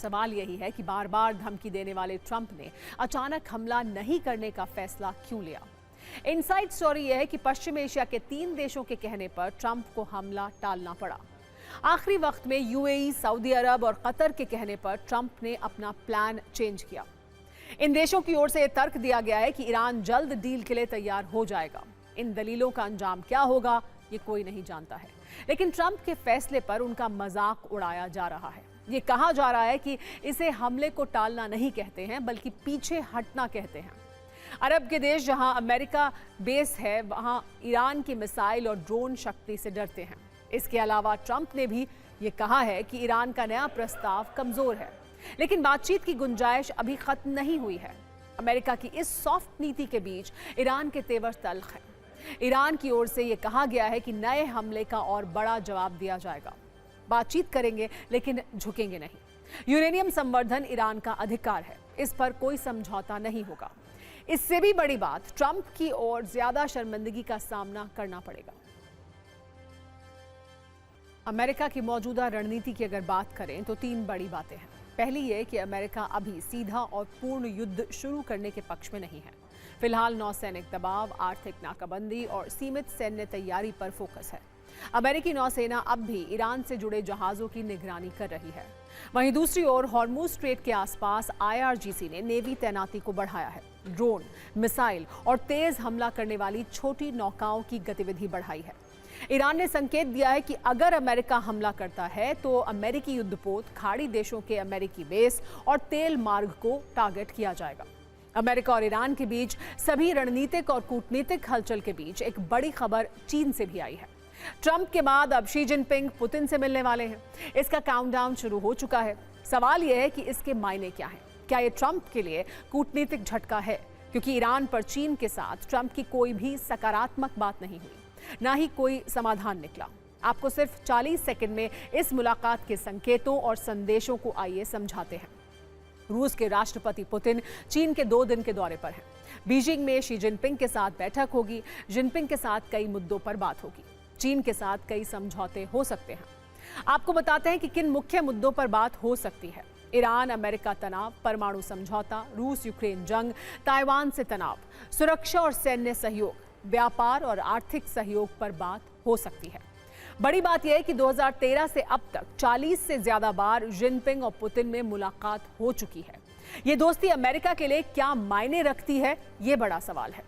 सवाल यही है कि बार बार धमकी देने वाले ट्रंप ने अचानक हमला नहीं करने का फैसला क्यों लिया। इनसाइड स्टोरी यह है कि पश्चिम एशिया के 3 देशों के कहने पर ट्रंप को हमला टालना पड़ा। आखिरी वक्त में यूएई, सऊदी अरब और कतर के कहने पर ट्रंप ने अपना प्लान चेंज किया। इन देशों की ओर से यह तर्क दिया गया है कि ईरान जल्द डील के लिए तैयार हो जाएगा। इन दलीलों का अंजाम क्या होगा ये कोई नहीं जानता है, लेकिन ट्रंप के फैसले पर उनका मजाक उड़ाया जा रहा है। ये कहा जा रहा है कि इसे हमले को टालना नहीं कहते हैं बल्कि पीछे हटना कहते हैं। अरब के देश जहां अमेरिका बेस है वहां ईरान की मिसाइल और ड्रोन शक्ति से डरते हैं। इसके अलावा ट्रंप ने भी ये कहा है कि ईरान का नया प्रस्ताव कमजोर है, लेकिन बातचीत की गुंजाइश अभी खत्म नहीं हुई है। अमेरिका की इस सॉफ्ट नीति के बीच ईरान के तेवर तल्ख हैं। ईरान की ओर से यह कहा गया है कि नए हमले का और बड़ा जवाब दिया जाएगा। बातचीत करेंगे लेकिन झुकेंगे नहीं। यूरेनियम संवर्धन ईरान का अधिकार है, इस पर कोई समझौता नहीं होगा। इससे भी बड़ी बात, ट्रंप की ओर ज्यादा शर्मिंदगी का सामना करना पड़ेगा। अमेरिका की मौजूदा रणनीति की अगर बात करें तो 3 बड़ी बातें हैं। पहली ये कि अमेरिका अभी सीधा और पूर्ण युद्ध शुरू करने के पक्ष में नहीं है। फिलहाल नौसैनिक दबाव, आर्थिक नाकाबंदी और सीमित सैन्य तैयारी पर फोकस है। अमेरिकी नौसेना अब भी ईरान से जुड़े जहाजों की निगरानी कर रही है। वहीं दूसरी ओर हॉर्मुज स्ट्रेट के आसपास IRGC ने नेवी तैनाती को बढ़ाया है। ड्रोन, मिसाइल और तेज हमला करने वाली छोटी नौकाओं की गतिविधि बढ़ाई है। ईरान ने संकेत दिया है कि अगर अमेरिका हमला करता है तो अमेरिकी युद्धपोत, खाड़ी देशों के अमेरिकी बेस और तेल मार्ग को टारगेट किया जाएगा। अमेरिका और ईरान के बीच सभी रणनीतिक और कूटनीतिक हलचल के बीच एक बड़ी खबर चीन से भी आई है। ट्रंप के बाद अब शी जिनपिंग पुतिन से मिलने वाले हैं। इसका काउंटडाउन शुरू हो चुका है। सवाल यह है कि इसके मायने क्या हैं? क्या ये ट्रंप के लिए कूटनीतिक झटका है? क्योंकि ईरान पर चीन के साथ ट्रंप की कोई भी सकारात्मक बात नहीं हुई, ना ही कोई समाधान निकला। आपको सिर्फ 40 सेकंड में इस मुलाकात के संकेतों और संदेशों को आइए समझाते हैं। रूस के राष्ट्रपति पुतिन चीन के 2 दिन के दौरे पर हैं। बीजिंग में शी जिनपिंग के साथ बैठक होगी। जिनपिंग के साथ कई मुद्दों पर बात होगी। चीन के साथ कई समझौते हो सकते हैं। आपको बताते हैं कि किन मुख्य मुद्दों पर बात हो सकती है। ईरान अमेरिका तनाव, परमाणु समझौता, रूस यूक्रेन जंग, ताइवान से तनाव, सुरक्षा और सैन्य सहयोग, व्यापार और आर्थिक सहयोग पर बात हो सकती है। बड़ी बात यह है कि 2013 से अब तक 40 से ज्यादा बार जिनपिंग और पुतिन में मुलाकात हो चुकी है। ये दोस्ती अमेरिका के लिए क्या मायने रखती है, ये बड़ा सवाल है।